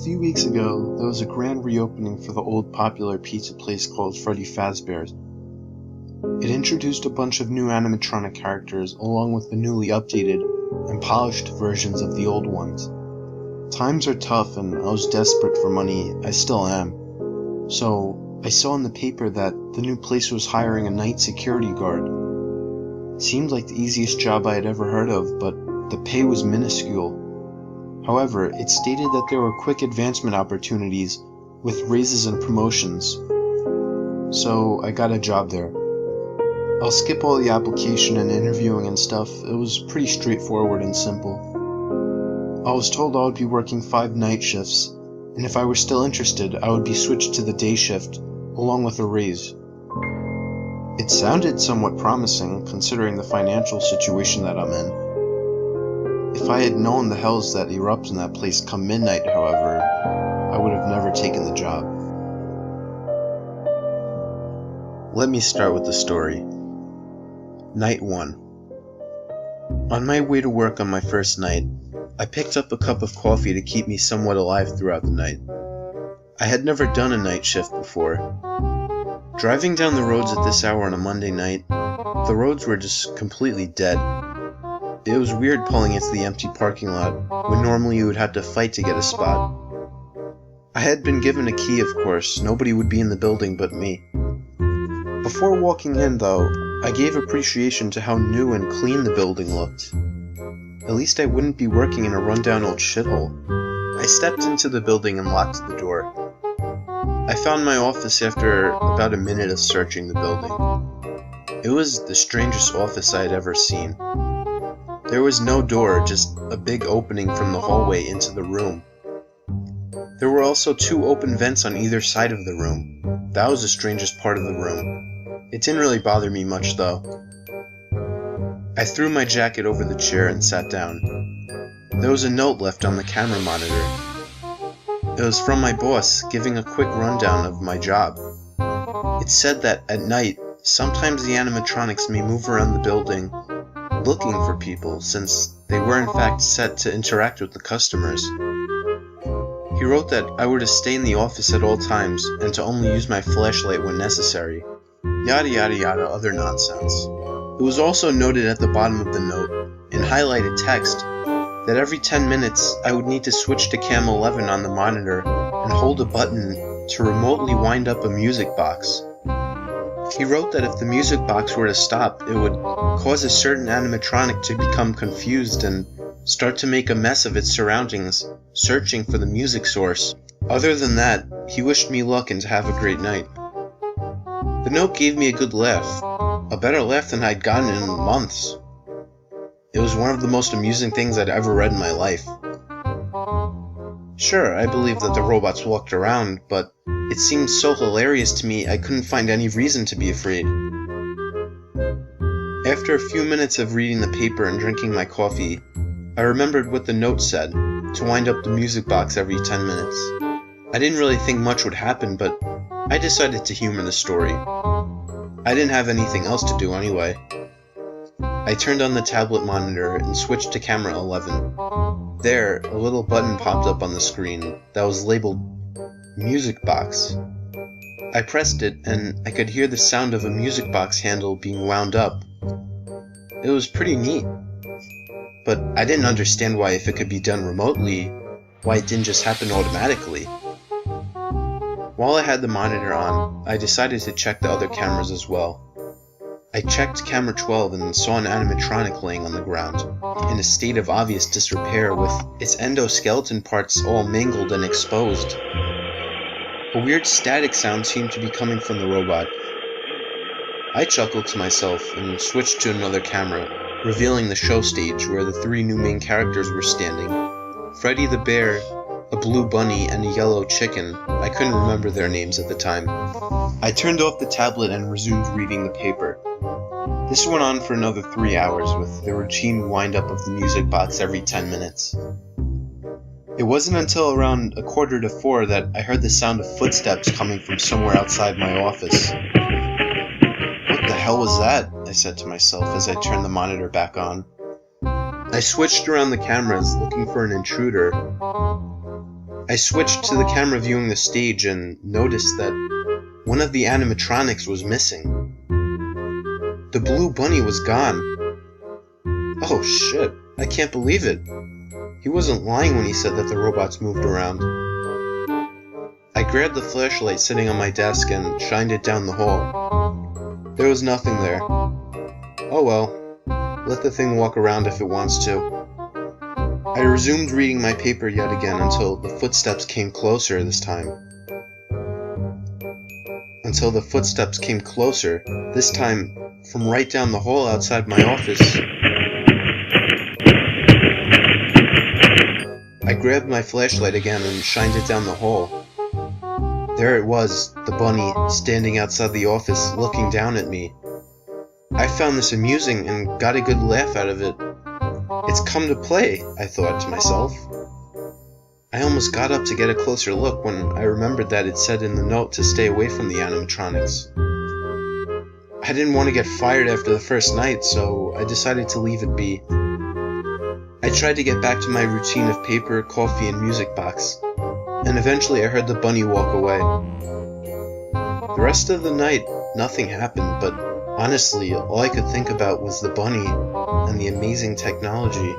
few weeks ago, there was a grand reopening for the old popular pizza place called Freddy Fazbear's. It introduced a bunch of new animatronic characters along with the newly updated and polished versions of the old ones. Times are tough and I was desperate for money, I still am. So I saw in the paper that the new place was hiring a night security guard. It seemed like the easiest job I had ever heard of, but the pay was minuscule. However, it stated that there were quick advancement opportunities with raises and promotions. So I got a job there. I'll skip all the application and interviewing and stuff. It was pretty straightforward and simple. I was told I would be working 5 night shifts, and if I were still interested, I would be switched to the day shift, along with a raise. It sounded somewhat promising, considering the financial situation that I'm in. If I had known the hells that erupt in that place come midnight, however, I would have never taken the job. Let me start with the story. Night 1. On my way to work on my first night, I picked up a cup of coffee to keep me somewhat alive throughout the night. I had never done a night shift before. Driving down the roads at this hour on a Monday night, the roads were just completely dead. It was weird pulling into the empty parking lot, when normally you would have to fight to get a spot. I had been given a key, of course. Nobody would be in the building but me. Before walking in, though, I gave appreciation to how new and clean the building looked. At least I wouldn't be working in a rundown old shithole. I stepped into the building and locked the door. I found my office after about a minute of searching the building. It was the strangest office I had ever seen. There was no door, just a big opening from the hallway into the room. There were also 2 open vents on either side of the room. That was the strangest part of the room. It didn't really bother me much though. I threw my jacket over the chair and sat down. There was a note left on the camera monitor. It was from my boss, giving a quick rundown of my job. It said that at night, sometimes the animatronics may move around the building looking for people, since they were in fact set to interact with the customers. He wrote that I were to stay in the office at all times and to only use my flashlight when necessary. Yada yada yada, other nonsense. It was also noted at the bottom of the note, in highlighted text, that every 10 minutes I would need to switch to cam 11 on the monitor and hold a button to remotely wind up a music box. He wrote that if the music box were to stop, it would cause a certain animatronic to become confused and start to make a mess of its surroundings, searching for the music source. Other than that, he wished me luck and to have a great night. The note gave me a good laugh, a better laugh than I'd gotten in months. It was one of the most amusing things I'd ever read in my life. Sure, I believe that the robots walked around, but it seemed so hilarious to me I couldn't find any reason to be afraid. After a few minutes of reading the paper and drinking my coffee, I remembered what the note said, to wind up the music box every 10 minutes. I didn't really think much would happen, but I decided to humor the story. I didn't have anything else to do anyway. I turned on the tablet monitor and switched to camera 11. There, a little button popped up on the screen that was labeled Music Box. I pressed it and I could hear the sound of a music box handle being wound up. It was pretty neat, but I didn't understand why, if it could be done remotely, why it didn't just happen automatically. While I had the monitor on, I decided to check the other cameras as well. I checked camera 12 and saw an animatronic laying on the ground, in a state of obvious disrepair with its endoskeleton parts all mangled and exposed. A weird static sound seemed to be coming from the robot. I chuckled to myself and switched to another camera, revealing the show stage where the 3 new main characters were standing. Freddy the Bear, a blue bunny, and a yellow chicken. I couldn't remember their names at the time. I turned off the tablet and resumed reading the paper. This went on for another 3 hours, with the routine wind-up of the music box every 10 minutes. It wasn't until around 3:45 that I heard the sound of footsteps coming from somewhere outside my office. What the hell was that? I said to myself as I turned the monitor back on. I switched around the cameras looking for an intruder. I switched to the camera viewing the stage and noticed that one of the animatronics was missing. The blue bunny was gone. Oh shit, I can't believe it. He wasn't lying when he said that the robots moved around. I grabbed the flashlight sitting on my desk and shined it down the hall. There was nothing there. Oh well, let the thing walk around if it wants to. I resumed reading my paper yet again until the footsteps came closer this time. This time from right down the hall outside my office. I grabbed my flashlight again and shined it down the hall. There it was, the bunny, standing outside the office looking down at me. I found this amusing and got a good laugh out of it. It's come to play, I thought to myself. I almost got up to get a closer look when I remembered that it said in the note to stay away from the animatronics. I didn't want to get fired after the first night, so I decided to leave it be. I tried to get back to my routine of paper, coffee, and music box, and eventually I heard the bunny walk away. The rest of the night, nothing happened, but honestly, all I could think about was the bunny and the amazing technology